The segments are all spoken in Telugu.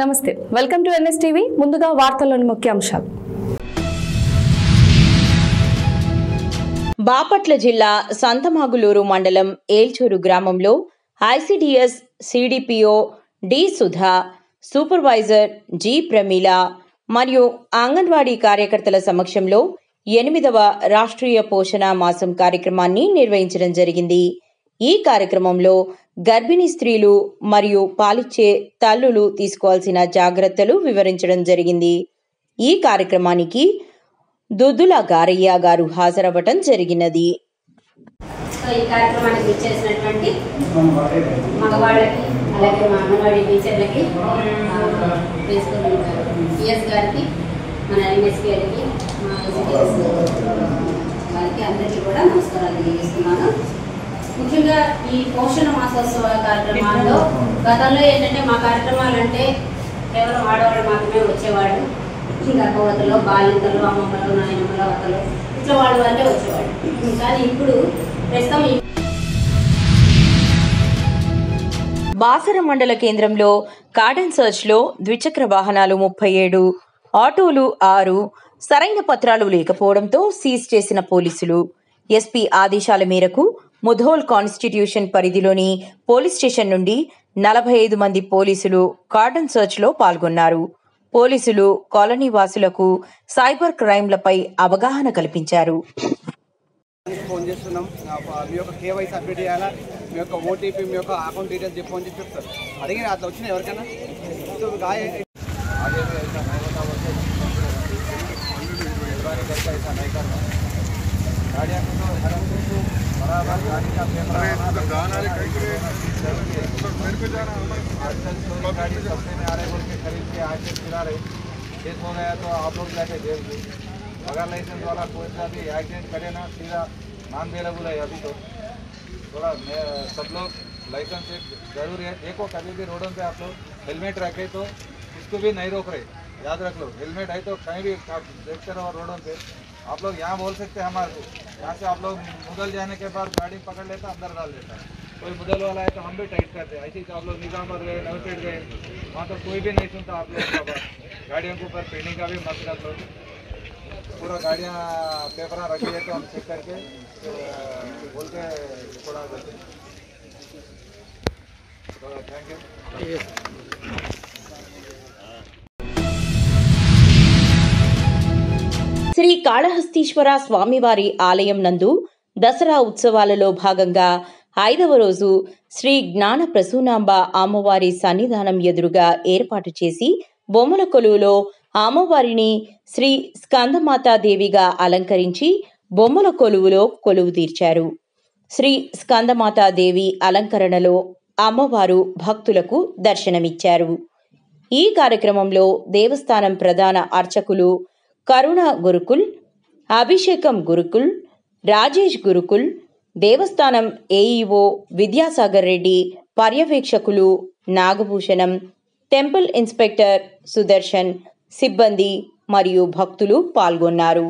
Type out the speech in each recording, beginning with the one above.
నమస్తే, వెల్కమ్ టు ఎన్ఎస్ టీవీ. ముందుగా వార్తల్లోని ముఖ్యాంశాలు. బాపట్ల జిల్లా సంతమాగులూరు మండలం ఏల్చూరు గ్రామంలో ICDS CDPO D Sudha, supervisor G Pramila మరియు అంగన్వాడీ కార్యకర్తల సమక్షంలో 8వ రాష్ట్రీయ పోషణ మాసం కార్యక్రమాన్ని నిర్వహించడం జరిగింది. ఈ కార్యక్రమంలో గర్భిణీ స్త్రీలు మరియు పాలిచ్చే తల్లులు తీసుకోవాల్సిన జాగ్రత్తలు వివరించడం జరిగింది. ఈ కార్యక్రమానికి దుద్దుల గారయ్య గారు హాజరవ్వటం జరిగినది. ఈ కార్యక్రమానికి వచ్చేసినటువంటి మగవాళ్ళకి అలాగే మా అంగన్వాడీ టీచర్లకి, పిఎస్ గారికి, మన ఎంఎస్పీ గారికి, మా ఎస్పీఎస్ వారికి అందరికీ కూడా నమస్కారాలు తెలియజేస్తున్నాను. ముఖ్యంగా ఈ పోషణ మాసోత్సవ కార్యక్రమాల్లో గతంలో ఏంటంటే మా కార్యక్రమాలు అంటే కేవలం ఆడవాళ్ళు మాత్రమే వచ్చేవాళ్ళు. గర్భవతులు, బాలింతలు, అమ్మమ్మలు, నాయనమ్మలు, అత్తలు ఇట్లా వాళ్ళే వచ్చేవాళ్ళు. కానీ ఇప్పుడు ప్రస్తుతం బాసర మండల కేంద్రంలో కార్డన్ సర్చ్లో ద్విచక్ర వాహనాలు 37, ఆటోలు 6, సరైన పత్రాలు లేకపోవడంతో సీజ్ చేసిన పోలీసులు. ఎస్పీ ఆదేశాల మేరకు ముధోల్ కాన్స్టిట్యూషన్ పరిధిలోని పోలీస్ స్టేషన్ నుండి 45 మంది పోలీసులు కార్డన్ సర్చ్లో పాల్గొన్నారు. పోలీసులు కాలనీ వాసులకు సైబర్ క్రైమ్లపై అవగాహన కల్పించారు. ఫోన్ చేస్తున్నాం, మీ యొక్క కేవైసీ అప్డేట్ చేయాలా, మీ యొక్క ఓటీపీ, మీ యొక్క అకౌంట్ డీటెయిల్స్ చెప్పి ఫోన్ చేసి చెప్తారు. అడిగిన అట్లా వచ్చినా ఎవరికైనా केस हो गया तो आप लोग जाके जेल भी, बगैर लाइसेंस वाला कोई सा भी एक्सीडेंट करे ना सीधा नॉन अवेलेबल है. अभी तो थोड़ा सब लोग लाइसेंस जरूरी है. देखो कभी भी रोडों पे आप लोग हेलमेट रखे तो इसको भी नहीं रोक रहे, याद रख लो. हेलमेट है तो कहीं भी देखते रहो रोडों पे. आप लोग यहाँ बोल सकते हैं हमारे को, यहाँ से आप लोग मुदल जाने के बाद गाड़ी पकड़ लेता, अंदर डाल देता. कोई मुदल वाला है तो हम भी टाइट करते हैं. ऐसे ही आप लोग निजामबाद गए, नवसेठ गए, वहाँ तो कोई भी नहीं सुनता आप लोग का बात. गाड़ियों के ऊपर पेंडिंग का भी मत कर लो. पूरा गाड़ियाँ पेपर रखी है तो हम चेक करके बोल के थोड़ा थैंक यू. శ్రీ కాళహస్తీశ్వర స్వామివారి ఆలయం నందు దసరా ఉత్సవాలలో భాగంగా 5వ రోజు శ్రీ జ్ఞాన ప్రసూనాంబ అమ్మవారి సన్నిధానం ఎదురుగా ఏర్పాటు చేసి బొమ్మల కొలువులో అమ్మవారిని శ్రీ స్కందమాతాదేవిగా అలంకరించి బొమ్మల కొలువులో కొలువు తీర్చారు. శ్రీ స్కందమాతాదేవి అలంకరణలో అమ్మవారు భక్తులకు దర్శనమిచ్చారు. ఈ కార్యక్రమంలో దేవస్థానం ప్రధాన అర్చకులు కరుణ గురుకుల్, అభిషేకం గురుకుల్, రాజేష్ గురుకుల్, దేవస్థానం ఏఈఓ విద్యాసాగర్ రెడ్డి, పర్యవేక్షకులు నాగభూషణం, టెంపుల్ ఇన్స్పెక్టర్ సుదర్శన్, సిబ్బంది మరియు భక్తులు పాల్గొన్నారు.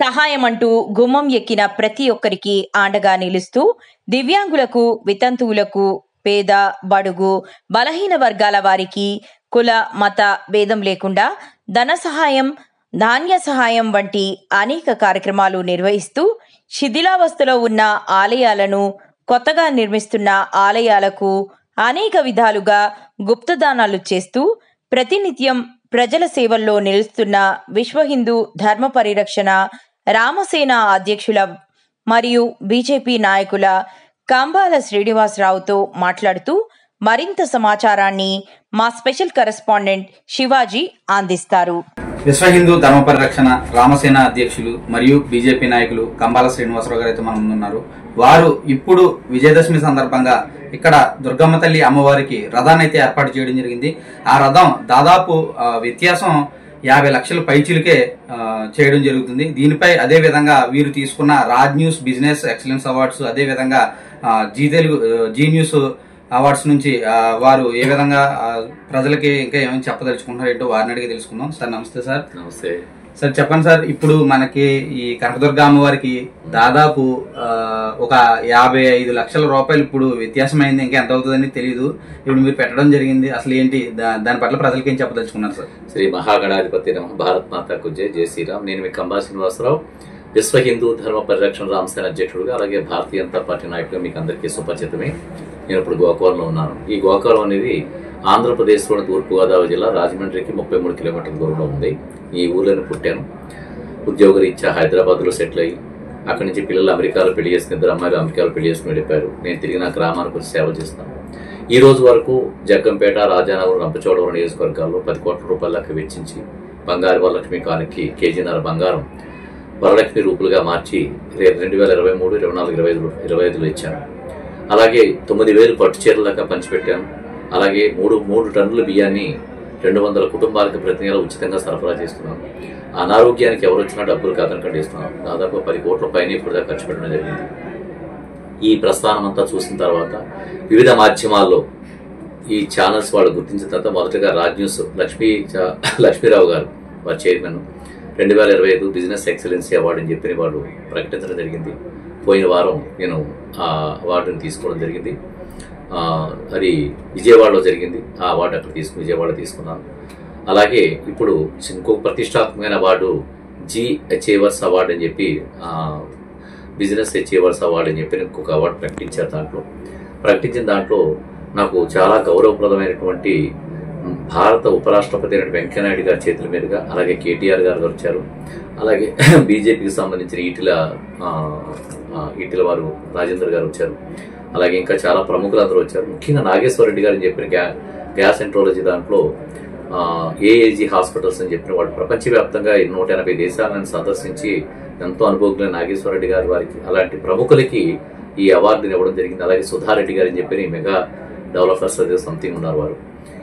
సహాయం అంటూ గుమ్మం ఎక్కిన ప్రతి ఒక్కరికి ఆండగా నిలుస్తూ దివ్యాంగులకు, వితంతువులకు, పేద, బడుగు, బలహీన వర్గాల వారికి కుల, మత భేదం లేకుండా ధన సహాయం, ధాన్య సహాయం వంటి అనేక కార్యక్రమాలు నిర్వహిస్తూ శిథిలావస్థలో ఉన్న ఆలయాలను, కొత్తగా నిర్మిస్తున్న ఆలయాలకు అనేక విధాలుగా గుప్తదానాలు చేస్తూ ప్రతినిత్యం ప్రజల సేవల్లో నిలుస్తున్న విశ్వ హిందూ ధర్మ పరిరక్షణ రామసేన అధ్యక్షుల మరియు బీజేపీ నాయకుల కంబాల శ్రీనివాసరావుతో మాట్లాడుతూ మరింత సమాచారాన్ని మా స్పెషల్ కరెస్పాండెంట్ శివాజీ అందిస్తారు. విశ్వ హిందూ ధర్మ పరిరక్షణ రామసేన అధ్యక్షులు మరియు బీజేపీ నాయకులు కంబాల శ్రీనివాసరావు గారు అయితే మనం ఉన్నారు. వారు ఇప్పుడు విజయదశమి సందర్భంగా ఇక్కడ దుర్గమ్మ తల్లి అమ్మవారికి రథాన్ని అయితే ఏర్పాటు చేయడం జరిగింది. ఆ రథం దాదాపు వ్యత్యాసం 50 లక్షల పైచీలకే చేయడం జరుగుతుంది. దీనిపై అదే విధంగా వీరు తీసుకున్న Raj news business excellence awards, అదే విధంగా జీ న్యూస్ అవార్డ్స్ నుంచి వారు ఏ విధంగా ప్రజలకి ఇంకా ఏమైనా చెప్పదలుచుకుంటున్నారు ఏంటో వారిని అడిగి తెలుసుకుందాం. సార్ నమస్తే. సార్ నమస్తే సార్. చెప్పండి సార్, ఇప్పుడు మనకి ఈ కనకదుర్గ అమ్మవారికి దాదాపు ఒక 55 లక్షల రూపాయలు ఇప్పుడు వ్యత్యాసమైంది. ఇంకా ఎంత అవుతుందని తెలియదు. ఇప్పుడు మీరు పెట్టడం జరిగింది. అసలు ఏంటి దాని పట్ల ప్రజలకి ఏం చెప్పదలుచుకున్నారు సార్? శ్రీ మహాగణాధిపతి నమః. భారత్ మాతాకు జై. జై శ్రీరామ్. నేను మీ కంబా శ్రీనివాసరావు, విశ్వ హిందూ ధర్మ పరిరక్షణ రామసేన అధ్యక్షుడుగా, అలాగే భారతీయ జనతా పార్టీ నాయకుడిగా మీకు అందరికీ సుపరిచితమే. నేను ఇప్పుడు గోకవరంలో ఉన్నాను. ఈ గోకవరం అనేది ఆంధ్రప్రదేశ్లోని తూర్పుగోదావరి జిల్లా రాజమండ్రికి 33 కిలోమీటర్ల దూరంలో ఉంది. ఈ ఊళ్ళోనే పుట్టాను. ఉద్యోగరీత్యా హైదరాబాద్లో సెటిల్ అయ్యి అక్కడి నుంచి పిల్లలు అమెరికాలో పెళ్లి చేసుకుని, 2 అమ్మాయిలు అమెరికాలో పెళ్లి చేసుకుని వెళ్ళిపోయారు. నేను తిరిగి నా గ్రామానికి వచ్చి సేవ చేస్తాను. ఈ రోజు వరకు జగ్గంపేట, రాజానగరం, రంపచోడవరం నియోజకవర్గాల్లో 10 కోట్ల రూపాయల దాకా వెచ్చించి బంగారు వరలక్ష్మి కానికి కేజీన్నర బంగారం వరలక్ష్మి రూపులుగా మార్చి 2023, 24, 25లో ఇచ్చాను. అలాగే 9,000 పట్టు చీరల దాకా పంచిపెట్టాను. అలాగే 3 టన్నుల బియ్యాన్ని 200 కుటుంబాలకు ప్రతి నెల ఉచితంగా సరఫరా చేస్తున్నాను. అనారోగ్యానికి ఎవరు వచ్చినా డబ్బులు కాదనకండి ఇస్తున్నాను. దాదాపు 10 కోట్ల పైన ఇప్పుడు దాకా ఖర్చు పెట్టడం జరిగింది. ఈ ప్రస్థానం అంతా చూసిన తర్వాత వివిధ మాధ్యమాల్లో ఈ ఛానల్స్ వాళ్ళు గుర్తించిన తర్వాత మొదటగా రాజ్ న్యూస్ లక్ష్మీరావు గారు, వారి చైర్మన్, 2025 బిజినెస్ ఎక్సలెన్సీ అవార్డు అని చెప్పి వాళ్ళు ప్రకటించడం జరిగింది. పోయిన వారం నేను ఆ అవార్డుని తీసుకోవడం జరిగింది. అది విజయవాడలో జరిగింది. ఆ అవార్డు అక్కడ విజయవాడ తీసుకున్నాను. అలాగే ఇప్పుడు ఇంకొక ప్రతిష్టాత్మకమైన అవార్డు జీ అచీవర్స్ అవార్డు అని చెప్పి, బిజినెస్ అచీవర్స్ అవార్డు అని చెప్పి ఇంకొక అవార్డు ప్రకటించారు. ప్రకటించిన దాంట్లో నాకు చాలా గౌరవప్రదమైనటువంటి భారత ఉపరాష్ట్రపతి అయిన వెంకయ్యనాయుడు గారి చేతుల మీదుగా, అలాగే కేటీఆర్ గారు వచ్చారు. అలాగే బీజేపీకి సంబంధించిన ఈటిల వారు రాజేంద్ర గారు వచ్చారు. అలాగే ఇంకా చాలా ప్రముఖులు అందరూ వచ్చారు. ముఖ్యంగా నాగేశ్వర రెడ్డి గారు చెప్పిన గ్యాస్ ఎంట్రాలజీ దాంట్లో ఏఏజీ హాస్పిటల్స్ అని చెప్పిన వాళ్ళు ప్రపంచవ్యాప్తంగా 180 దేశాలను సందర్శించి ఎంతో అనుభవజ్ఞులైన నాగేశ్వర రెడ్డి గారి వారికి, అలాంటి ప్రముఖులకి ఈ అవార్డుని ఇవ్వడం జరిగింది. అలాగే సుధారెడ్డి గారు అని చెప్పి మెగా డెవలపర్స్ అదే సంథింగ్ ఉన్నారు వారు.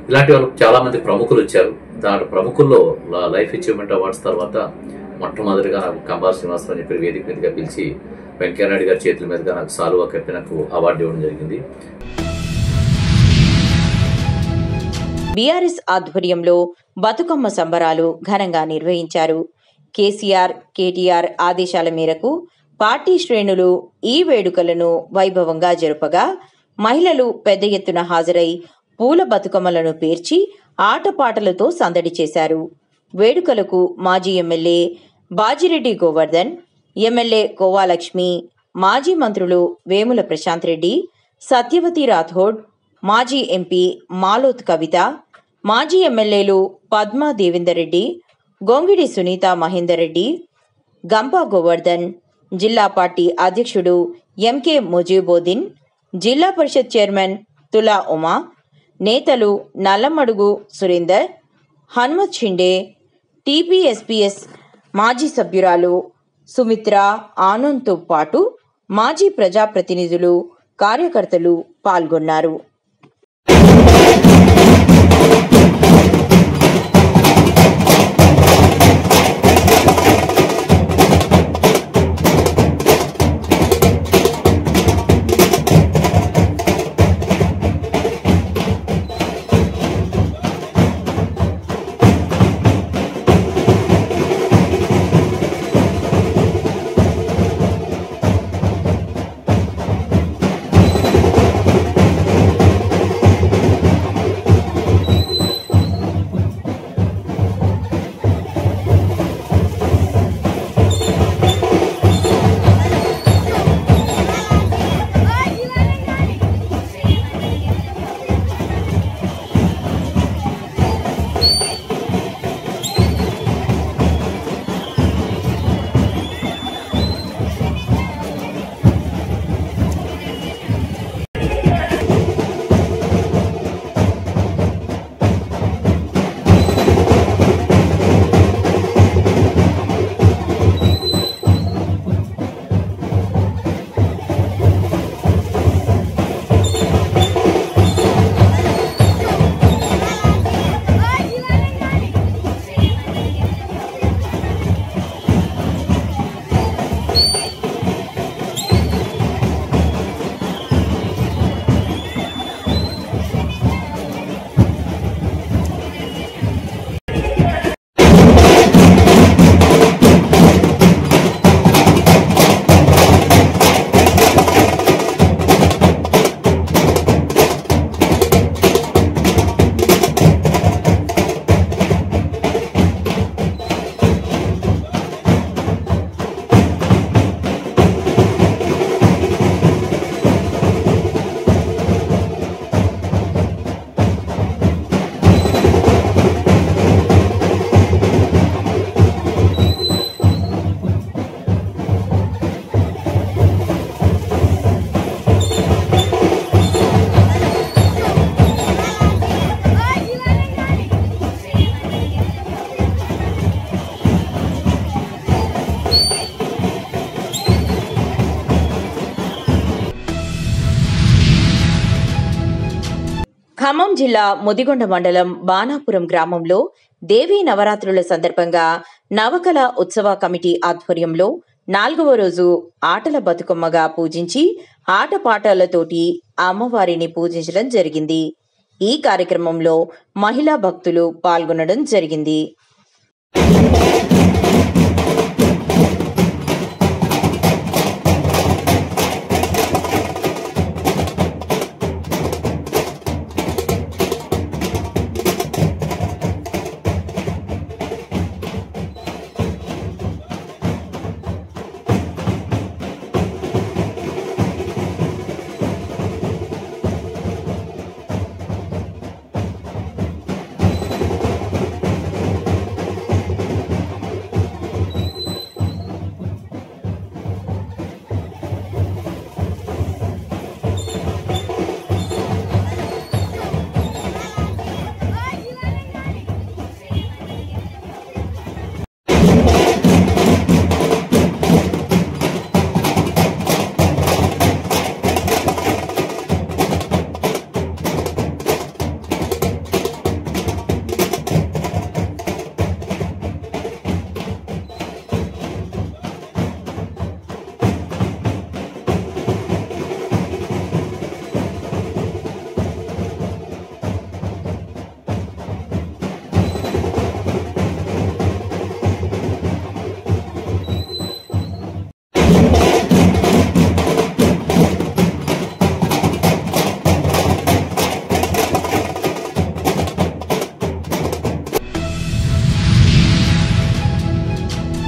ఇలాంటి వాళ్ళు చాలా మంది ప్రముఖులు వచ్చారు. దాంట్లో ప్రముఖుల్లో లైఫ్ అచీవ్మెంట్ అవార్డ్స్ తర్వాత మొట్టమొదటిగా నాకు కంబా శ్రీనివాసరావు అని చెప్పి వేదిక మీదుగా పిలిచి వెంకయ్యనాయుడు గారి చేతుల మీదుగా నాకు సాలువా కప్పి నాకు అవార్డు ఇవ్వడం జరిగింది. బీఆర్ఎస్ ఆధ్వర్యంలో బతుకమ్మ సంబరాలు ఘనంగా నిర్వహించారు. కేసీఆర్, కేటీఆర్ ఆదేశాల మేరకు పార్టీ శ్రేణులు ఈ వేడుకలను వైభవంగా జరుపగా మహిళలు పెద్ద ఎత్తున హాజరై పూల బతుకమ్మలను పేర్చి ఆటపాటలతో సందడి చేశారు. వేడుకలకు మాజీ ఎమ్మెల్యే బాజిరెడ్డి గోవర్ధన్, ఎమ్మెల్యే కోవాలక్ష్మి, మాజీ మంత్రులు వేముల ప్రశాంత్ రెడ్డి, సత్యవతి రాథోడ్, మాజీ ఎంపీ మాలోత్ కవిత, మాజీ ఎమ్మెల్యేలు పద్మా దేవేందర్ రెడ్డి, గొంగిడి సునీత మహేందర్ రెడ్డి, గంపా గోవర్ధన్, జిల్లా పార్టీ అధ్యక్షుడు ఎంకే ముజీబోద్దీన్, జిల్లా పరిషత్ చైర్మన్ తులా ఉమా, నేతలు నల్లమడుగు సురేందర్, హనుమత్ షిండే, టీపీఎస్పీఎస్ మాజీ సభ్యురాలు సుమిత్ర ఆనంద్తో పాటు మాజీ ప్రజాప్రతినిధులు, కార్యకర్తలు పాల్గొన్నారు. ఖమ్మం జిల్లా ముదిగొండ మండలం బాణాపురం గ్రామంలో దేవీ నవరాత్రుల సందర్భంగా నవకళ ఉత్సవ కమిటీ ఆధ్వర్యంలో 4వ రోజు ఆటల బతుకమ్మగా పూజించి ఆటపాటలతోటి అమ్మవారిని పూజించడం జరిగింది. ఈ కార్యక్రమంలో మహిళా భక్తులు పాల్గొనడం జరిగింది.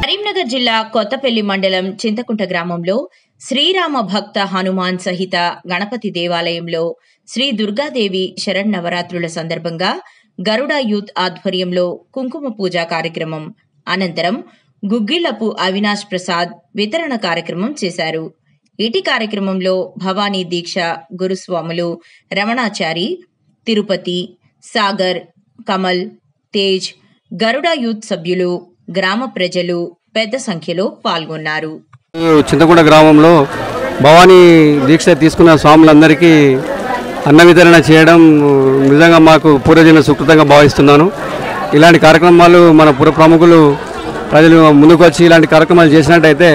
కరీంనగర్ జిల్లా కొత్తపల్లి మండలం చింతకుంట గ్రామంలో శ్రీరామ భక్త హనుమాన్ సహిత గణపతి దేవాలయంలో శ్రీ దుర్గాదేవి శరన్నవరాత్రుల సందర్భంగా గరుడ యూత్ ఆధ్వర్యంలో కుంకుమ పూజ కార్యక్రమం అనంతరం గుగ్గిళ్లపు అవినాష్ ప్రసాద్ వితరణ కార్యక్రమం చేశారు. ఇటీ కార్యక్రమంలో భవానీ దీక్ష గురుస్వాములు రమణాచారి, తిరుపతి, సాగర్, కమల్, తేజ్, గరుడ యూత్ సభ్యులు, గ్రామ ప్రజలు పెద్ద సంఖ్యలో పాల్గొన్నారు. చింతకుంట గ్రామంలో భవానీ దీక్ష తీసుకున్న స్వాములందరికీ అన్న వితరణ చేయడం నిజంగా మాకు పూర్వజన్మ సుకృతంగా భావిస్తున్నాను. ఇలాంటి కార్యక్రమాలు మన పుర ప్రముఖులు ప్రజలు ముందుకు వచ్చి ఇలాంటి కార్యక్రమాలు చేసినట్టయితే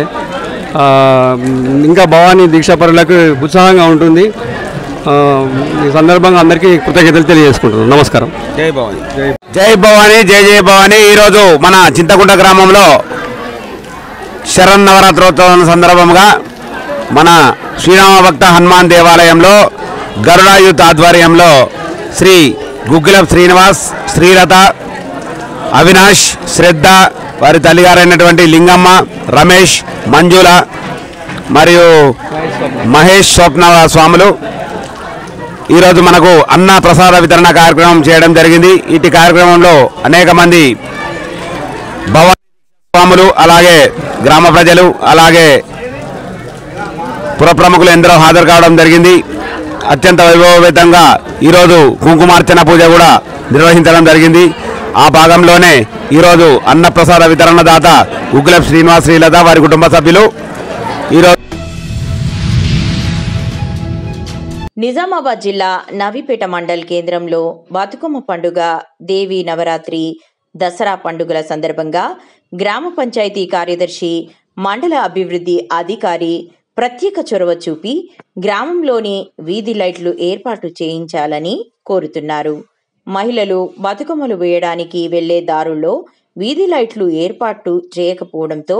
ఇంకా భవానీ దీక్షాపరులకు ఉత్సాహంగా ఉంటుంది. ఈ సందర్భంగా అందరికీ కృతజ్ఞతలు తెలియజేసుకుంటున్నాను. నమస్కారం. జై భవానీ. జై భవానీ. జై జై భవానీ. ఈరోజు మన చింతకుంట గ్రామంలో శరన్నవరాత్రోత్సవం సందర్భంగా మన శ్రీరామ భక్త హనుమాన్ దేవాలయంలో గరుడ యూత్ ఆధ్వర్యంలో శ్రీ గుగ్గిలం శ్రీనివాస్, శ్రీలత, అవినాష్, శ్రద్ధ, వారి తల్లిగారైనటువంటి లింగమ్మ, రమేష్, మంజుల మరియు మహేష్ స్వప్న స్వాములు ఈరోజు మనకు అన్న ప్రసాద వితరణ కార్యక్రమం చేయడం జరిగింది. ఇటు కార్యక్రమంలో అనేక మంది భవానీ స్వాములు, అలాగే గ్రామ ప్రజలు, అలాగే పుర ప్రముఖులు ఎందరో హాజరు కావడం జరిగింది. అత్యంత వైభవపేతంగా ఈరోజు కుంకుమార్చన పూజ కూడా నిర్వహించడం జరిగింది. ఆ భాగంలోనే ఈరోజు అన్నప్రసాద వితరణ దాత గుగ్గిలం శ్రీనివాస్, శ్రీలత, వారి కుటుంబ సభ్యులు ఈరోజు నిజామాబాద్ జిల్లా నవీపేట మండల్ కేంద్రంలో బతుకమ్మ పండుగ, దేవీ నవరాత్రి, దసరా పండుగల సందర్భంగా గ్రామ పంచాయతీ కార్యదర్శి, మండల అభివృద్ధి అధికారి ప్రత్యేక చొరవ చూపి గ్రామంలోని వీధి లైట్లు ఏర్పాటు చేయించాలని కోరుతున్నారు. మహిళలు బతుకమ్మలు వేయడానికి వెళ్లే దారుల్లో వీధి లైట్లు ఏర్పాటు చేయకపోవడంతో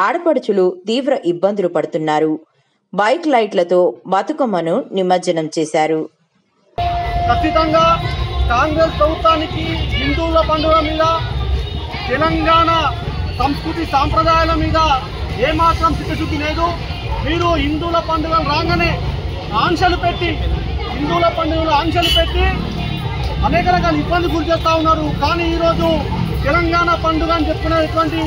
ఆడపడుచులు తీవ్ర ఇబ్బందులు పడుతున్నారు. బైక్ లైట్లతో బతుకమ్మను నిమజ్జనం చేశారు. ఖచ్చితంగా కాంగ్రెస్ ప్రభుత్వానికి హిందువుల పండుగ మీద, తెలంగాణ సంస్కృతి సాంప్రదాయాల మీద ఏమాత్రం చిత్తశుద్ధి లేదు. మీరు హిందువుల పండుగలు రాగానే ఆంక్షలు పెట్టి అనేక రకాల ఇబ్బంది గురి చేస్తూ ఉన్నారు. కానీ ఈరోజు తెలంగాణ పండుగ అని చెప్పుకునేటువంటి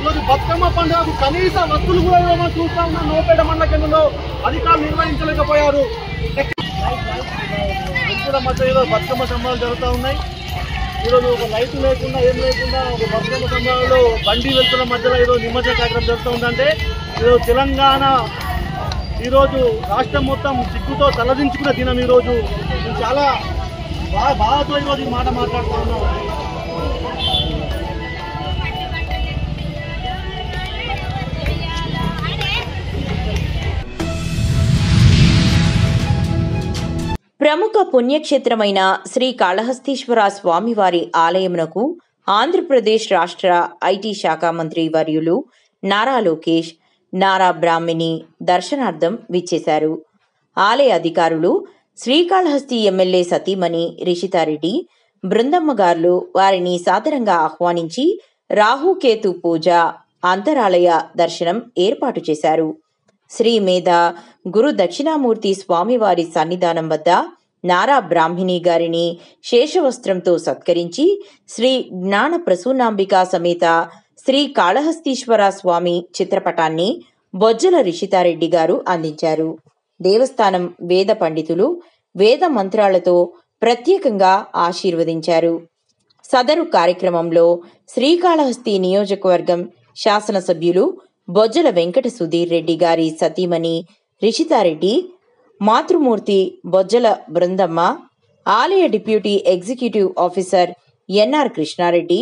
ఈరోజు బతుకమ్మ పండుగకు కనీస వస్తువులు కూడా మనం చూస్తూ ఉన్నాం. నోపేట మండల కేంద్రంలో అధికారులు నిర్వహించలేకపోయారు. మధ్య ఈరోజు బతుకమ్మ సంబరాలు జరుగుతూ ఉన్నాయి. ఈరోజు ఒక లైట్ లేకుండా ఏం లేకుండా ఒక బతుకమ్మ సంబరాలు బండి వెళ్తున్న మధ్యలో ఈరోజు నిమజ్జన కార్యక్రమం జరుగుతూ ఉందంటే ఈరోజు తెలంగాణ ఈరోజు రాష్ట్రం మొత్తం సిగ్గుతో తలదించుకున్న దినం. ఈరోజు చాలా బాధతో ఈరోజు ఈ మాట మాట్లాడుతూ ఉన్నాం. ప్రముఖ పుణ్యక్షేత్రమైన శ్రీ కాళహస్తీశ్వర స్వామివారి ఆలయమునకు ఆంధ్రప్రదేశ్ రాష్ట్ర ఐటీ శాఖ మంత్రి వర్యులు నారా లోకేష్, నారా బ్రాహ్మిణి దర్శనార్థం విచ్చేశారు. ఆలయ అధికారులు శ్రీకాళహస్తి ఎమ్మెల్యే సతీమణి రిషితారెడ్డి, బృందమ్మ గారు వారిని సాదరంగా ఆహ్వానించి రాహుకేతు పూజ, అంతరాలయ దర్శనం ఏర్పాటు చేశారు. శ్రీ మేధ గురు దక్షిణామూర్తి స్వామివారి సన్నిధానం వద్ద నారా బ్రాహ్మిణి గారిని శేషవస్త్రంతో సత్కరించి శ్రీ జ్ఞాన ప్రసూనాంబికా సమేత శ్రీ కాళహస్తీశ్వర స్వామి చిత్రపటాన్ని బొజ్జల రిషితారెడ్డి గారు అందించారు. దేవస్థానం వేద పండితులు వేద మంత్రాలతో ప్రత్యేకంగా ఆశీర్వదించారు. సదరు కార్యక్రమంలో శ్రీకాళహస్తి నియోజకవర్గం శాసనసభ్యులు బొజ్జల వెంకట సుధీర్ రెడ్డి గారి సతీమణి రిషితారెడ్డి, మాతృమూర్తి బొజ్జల బృందమ్మ, ఆలయ deputy executive officer NR Krishna Reddy,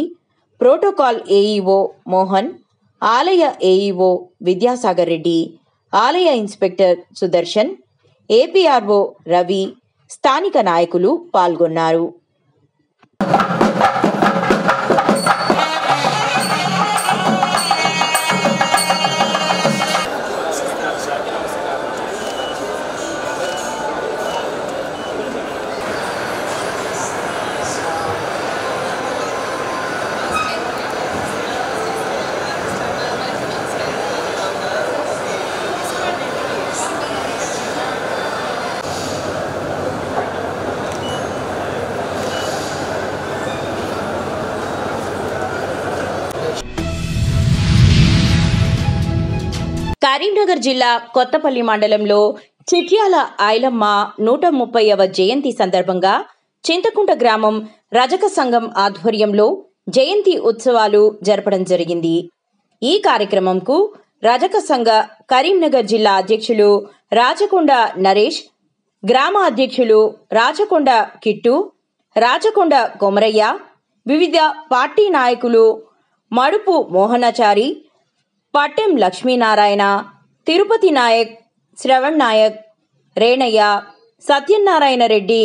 protocol AEO Mohan, ఆలయ ఏఈఓ విద్యాసాగర్ రెడ్డి, ఆలయ ఇన్స్పెక్టర్ సుదర్శన్, ఏపీఆర్ఓ రవి, స్థానిక నాయకులు పాల్గొన్నారు. కరీంనగర్ జిల్లా కొత్తపల్లి మండలంలో చిట్యాల ఐలమ్మ 130వ జయంతి సందర్భంగా చింతకుంట గ్రామం రజక సంఘం ఆధ్వర్యంలో జయంతి ఉత్సవాలు జరపడం జరిగింది. ఈ కార్యక్రమంకు రజక సంఘ కరీంనగర్ జిల్లా అధ్యక్షులు రాచకొండ నరేష్, గ్రామ అధ్యక్షులు రాచకొండ కిట్టు, రాచకొండ కొమరయ్య, వివిధ పార్టీ నాయకులు మడుపు మోహనాచారి, పట్టెం లక్ష్మీనారాయణ, తిరుపతి నాయక్, శ్రవణ్ నాయక్, రేణయ్య, సత్యనారాయణ రెడ్డి,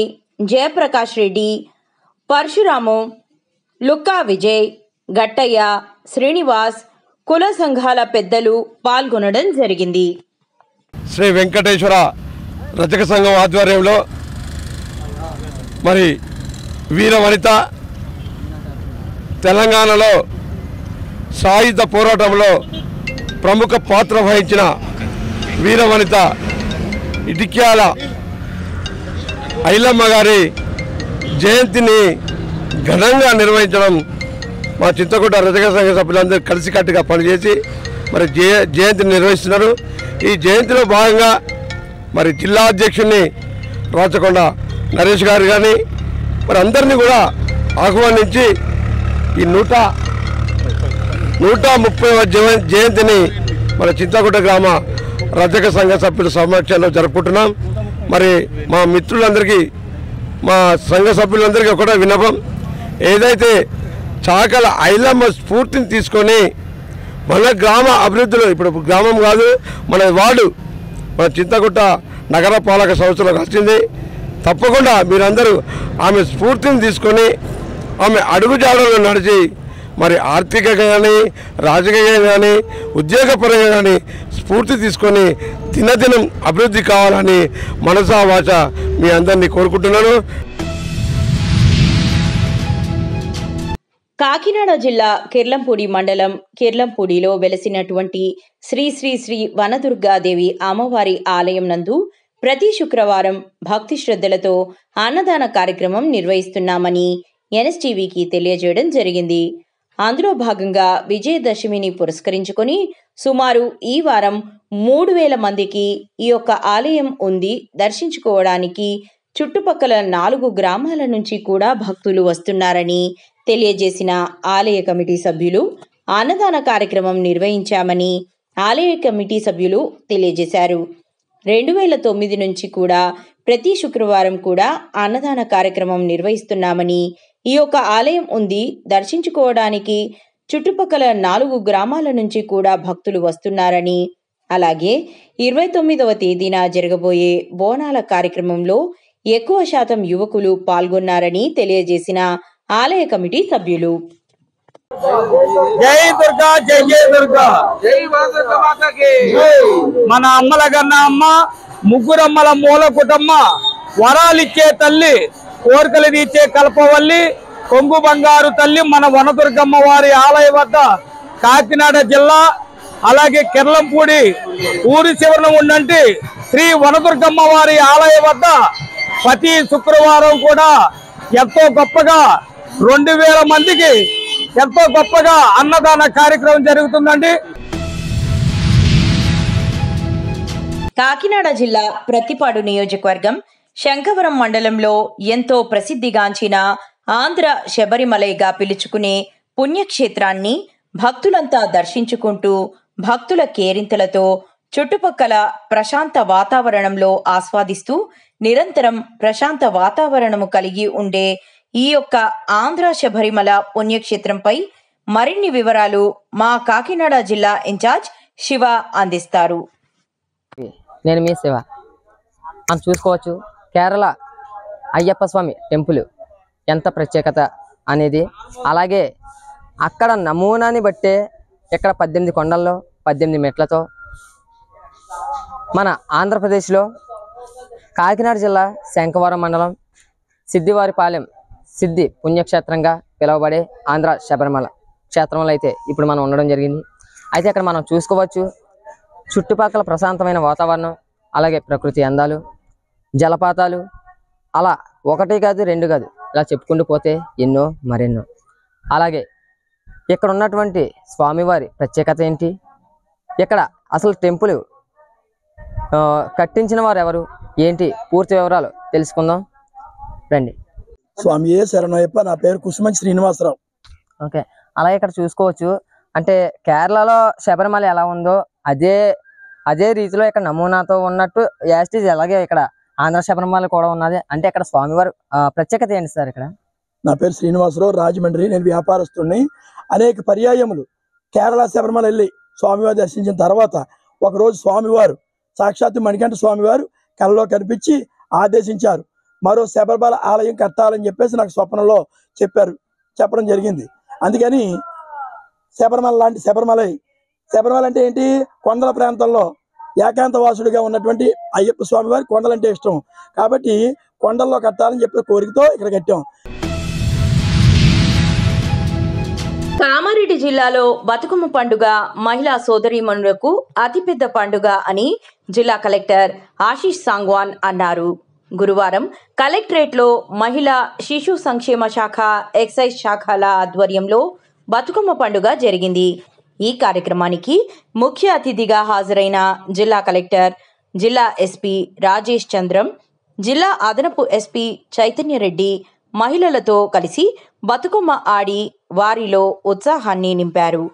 జయప్రకాష్ రెడ్డి, పరశురాము, లుక్కా విజయ్, గట్టయ్య, శ్రీనివాస్, కుల సంఘాల పెద్దలు పాల్గొనడం జరిగింది. శ్రీ వెంకటేశ్వర రజక సంఘం ఆధ్వర్యంలో మరి వీర వనిత తెలంగాణలో సాయుధ పోరాటంలో ప్రముఖ పాత్ర వహించిన వీర వనిత ఇటిక్యాల ఐలమ్మ గారి జయంతిని ఘనంగా నిర్వహించడం మా చింతకుంట రజక సంఘ సభ్యులందరూ కలిసికట్టుగా పనిచేసి మరి జయంతిని నిర్వహిస్తున్నారు. ఈ జయంతిలో భాగంగా మరి జిల్లా అధ్యక్షుడిని రాచకొండ నరేష్ గారు కానీ మరి అందరినీ కూడా ఆహ్వానించి ఈ 130వ జయంతిని మన చింతకుంట గ్రామ రజక సంఘ సభ్యుల సమక్షంలో జరుపుకుంటున్నాం. మరి మా మిత్రులందరికీ, మా సంఘ సభ్యులందరికీ ఒకటే విన్నపం, ఏదైతే చాకల ఐలమ్మ స్ఫూర్తిని తీసుకొని మన గ్రామ అభివృద్ధిలో, ఇప్పుడు గ్రామం కాదు మన వార్డు, మన చింతకుంట నగర పాలక సంస్థలకు వచ్చింది. తప్పకుండా మీరందరూ ఆమె స్ఫూర్తిని తీసుకొని ఆమె అడుగుజాడల్లో నడిచి మరి ఆర్థికంగా కానీ రాజకీయంగా కానీ ఉద్యోగపరంగా కానీ స్ఫూర్తి తీసుకొని దినదినం అభివృద్ధి కావాలని మనసా వాచ మీ అందరినీ కోరుకుంటున్నాను. కాకినాడ జిల్లా కిర్లంపూడి మండలం కిర్లంపూడిలో వెలసినటువంటి శ్రీ శ్రీ శ్రీ వనదుర్గాదేవి అమ్మవారి ఆలయం నందు ప్రతి శుక్రవారం భక్తి శ్రద్ధలతో అన్నదాన కార్యక్రమం నిర్వహిస్తున్నామని ఎన్ఎస్టీవీకి తెలియజేయడం జరిగింది. అందులో భాగంగా విజయదశమిని పురస్కరించుకొని సుమారు ఈ వారం 3000 మందికి ఈ యొక్క ఆలయం ఉంది దర్శించుకోవడానికి చుట్టుపక్కల 4 గ్రామాల నుంచి కూడా భక్తులు వస్తున్నారని తెలియజేసిన ఆలయ కమిటీ సభ్యులు అన్నదాన కార్యక్రమం నిర్వహించామని ఆలయ కమిటీ సభ్యులు తెలియజేశారు. 2009 నుంచి కూడా ప్రతి శుక్రవారం కూడా అన్నదాన కార్యక్రమం నిర్వహిస్తున్నామని, ఈ యొక్క ఆలయం ఉంది దర్శించుకోవడానికి చుట్టుపక్కల 4 గ్రామాల నుంచి కూడా భక్తులు వస్తున్నారని, అలాగే 29వ తేదీన జరగబోయే బోనాల కార్యక్రమంలో ఎక్కువ శాతం యువకులు పాల్గొన్నారని తెలియజేసిన ఆలయ కమిటీ సభ్యులు. జై దుర్గా, జై జై దుర్గా, జై దుర్గా మాతకి. మన అమ్మల కన్నా అమ్మ, ముగ్గురమ్మల మూల కుటుంబ, వరాలిచ్చే తల్లి, కోరికలు తీర్చే కల్పవల్లి, కొంగు బంగారు తల్లి మన వనదుర్గమ్మ వారి ఆలయం వద్ద కాకినాడ జిల్లా అలాగే కిర్లంపూడి ఊరి చివరన ఉన్నంటి శ్రీ వనదుర్గమ్మ వారి ఆలయం వద్ద ప్రతి శుక్రవారం కూడా ఎంతో గొప్పగా 2000 మందికి ఎంతో గొప్పగా అన్నదాన కార్యక్రమం జరుగుతుందండి. కాకినాడ జిల్లా ప్రతిపాడు నియోజకవర్గం శంఖవరం మండలంలో ఎంతో ప్రసిద్ధిగాంచిన ఆంధ్ర శబరిమలైగా పిలుచుకునే పుణ్యక్షేత్రాన్ని భక్తులంతా దర్శించుకుంటూ భక్తుల కేరింతలతో చుట్టుపక్కల ప్రశాంత వాతావరణంలో ఆస్వాదిస్తూ నిరంతరం ప్రశాంత వాతావరణము కలిగి ఉండే ఈ యొక్క ఆంధ్ర శబరిమల పుణ్యక్షేత్రంపై మరిన్ని వివరాలు మా కాకినాడ జిల్లా ఇన్ఛార్జ్ శివ అందిస్తారు. నేను మీ శివ. మనం చూసుకోవచ్చు కేరళ అయ్యప్ప స్వామి టెంపుల్ ఎంత ప్రత్యేకత అనేది. అలాగే అక్కడ నమూనాని బట్టే ఇక్కడ 18 కొండల్లో 18 మెట్లతో మన ఆంధ్రప్రదేశ్లో కాకినాడ జిల్లా శంఖవరం మండలం సిద్ధివారిపాలెం సిద్ధి పుణ్యక్షేత్రంగా పిలువబడే ఆంధ్ర శబరిమల క్షేత్రంలో అయితే ఇప్పుడు మనం ఉండడం జరిగింది. అయితే అక్కడ మనం చూసుకోవచ్చు చుట్టుపక్కల ప్రశాంతమైన వాతావరణం, అలాగే ప్రకృతి అందాలు, జలపాతాలు, అలా 1 కాదు 2 కాదు ఇలా చెప్పుకుంటూ పోతే ఎన్నో మరెన్నో. అలాగే ఇక్కడ ఉన్నటువంటి స్వామివారి ప్రత్యేకత ఏంటి, ఇక్కడ అసలు టెంపుల్ కట్టించిన వారు ఎవరు ఏంటి పూర్తి వివరాలు తెలుసుకుందాం రండి. స్వామి శరణయ్యప్ప, నా పేరు కుసుమంచి శ్రీనివాసరావు. ఓకే, అలాగే ఇక్కడ చూసుకోవచ్చు అంటే కేరళలో శబరిమల ఎలా ఉందో అదే రీతిలో ఇక్కడ నమూనాతో ఉన్నట్టు యాస్టీజ్ అలాగే ఇక్కడ ఆంధ్ర శబరిమల కూడా ఉన్నది. అంటే ఇక్కడ స్వామివారి ప్రత్యేకత ఏంటి సార్? ఇక్కడ నా పేరు శ్రీనివాసరావు, రాజమండ్రి. నేను వ్యాపారస్తుడిని. అనేక పర్యాయములు కేరళ శబరిమల వెళ్ళి స్వామివారి దర్శించిన తర్వాత ఒకరోజు స్వామివారు సాక్షాత్తు మణికంఠ స్వామివారు కలలో కనిపించి ఆదేశించారు, మరో శబరిమల ఆలయం కట్టాలని చెప్పేసి నాకు స్వప్నంలో చెప్పడం జరిగింది. అందుకని శబరిమల లాంటి శబరిమల అంటే ఏంటి, కొండల ప్రాంతంలో ఏకాంతవాసుడిగా ఉన్నటువంటి అయ్యప్ప స్వామి వారి కొండలంటే ఇష్టం కాబట్టి కొండల్లో కట్టాలని చెప్పే కోరికతో ఇక్కడ కట్టాం. కామారెడ్డి జిల్లాలో బతుకమ్మ పండుగ మహిళా సోదరీమణులకు అతిపెద్ద పండుగ అని జిల్లా కలెక్టర్ ఆశీష్ సాంగ్వాన్ అన్నారు. గురువారం కలెక్టరేట్లో మహిళా శిశు సంక్షేమ శాఖ, ఎక్సైజ్ శాఖల ఆధ్వర్యంలో బతుకమ్మ పండుగ జరిగింది. ఈ కార్యక్రమానికి ముఖ్య అతిథిగా హాజరైన జిల్లా కలెక్టర్, జిల్లా ఎస్పీ రాజేష్ చంద్రం, జిల్లా అదనపు ఎస్పీ చైతన్యరెడ్డి మహిళలతో కలిసి బతుకమ్మ ఆడి వారిలో ఉత్సాహాన్ని నింపారు.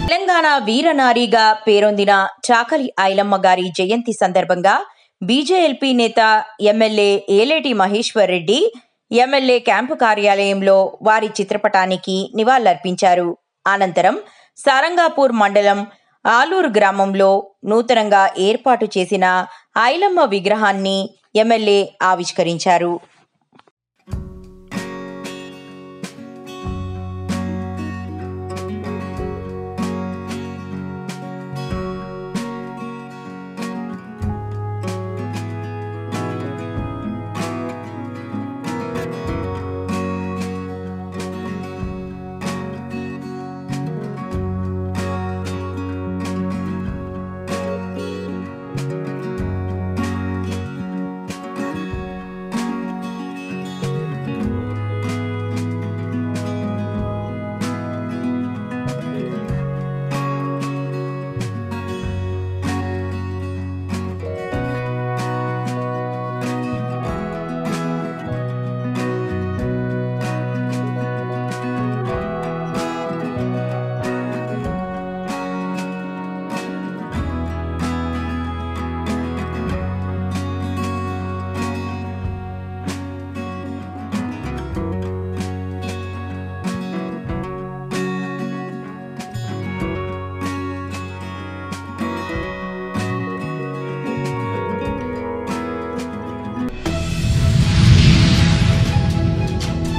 తెలంగాణ వీరనారిగా పేరొందిన చాకలి ఐలమ్మ గారి జయంతి సందర్భంగా బీజేఎల్పీ నేత MLA Aleti Maheshwar Reddy MLA camp కార్యాలయంలో వారి చిత్రపటానికి నివాళులర్పించారు. అనంతరం సారంగాపూర్ మండలం ఆలూరు గ్రామంలో నూతనంగా ఏర్పాటు చేసిన ఐలమ్మ విగ్రహాన్ని ఎమ్మెల్యే ఆవిష్కరించారు.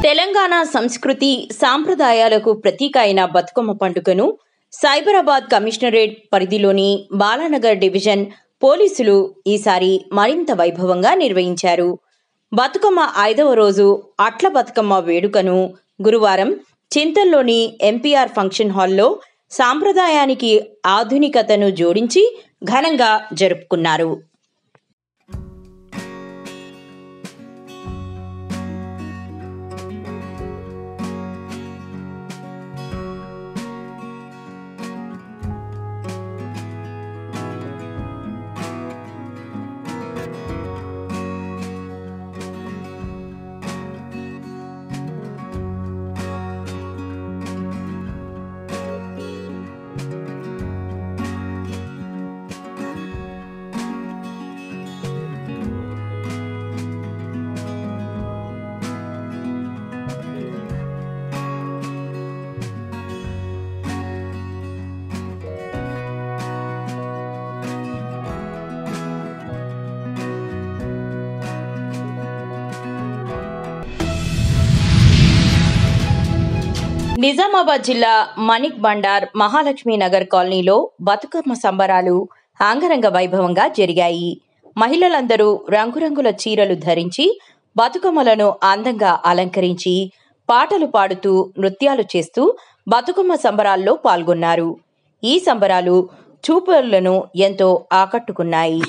తెలంగాణ సంస్కృతి సాంప్రదాయాలకు ప్రతీక అయిన బతుకమ్మ పండుగను సైబరాబాద్ కమిషనరేట్ పరిధిలోని బాలానగర్ డివిజన్ పోలీసులు ఈసారి మరింత వైభవంగా నిర్వహించారు. బతుకమ్మ 5వ రోజు అట్ల బతుకమ్మ వేడుకను గురువారం చింతల్లోని ఎంపీఆర్ ఫంక్షన్ హాల్లో సాంప్రదాయానికి ఆధునికతను జోడించి ఘనంగా జరుపుకున్నారు. నిజామాబాద్ జిల్లా మణిక్ బండార్ మహాలక్ష్మి నగర్ కాలనీలో బతుకమ్మ సంబరాలు అంగరంగ వైభవంగా జరిగాయి. మహిళలందరూ రంగురంగుల చీరలు ధరించి బతుకమ్మలను అందంగా అలంకరించి పాటలు పాడుతూ నృత్యాలు చేస్తూ బతుకమ్మ సంబరాల్లో పాల్గొన్నారు. ఈ సంబరాలు చూపరులను ఎంతో ఆకట్టుకున్నాయి.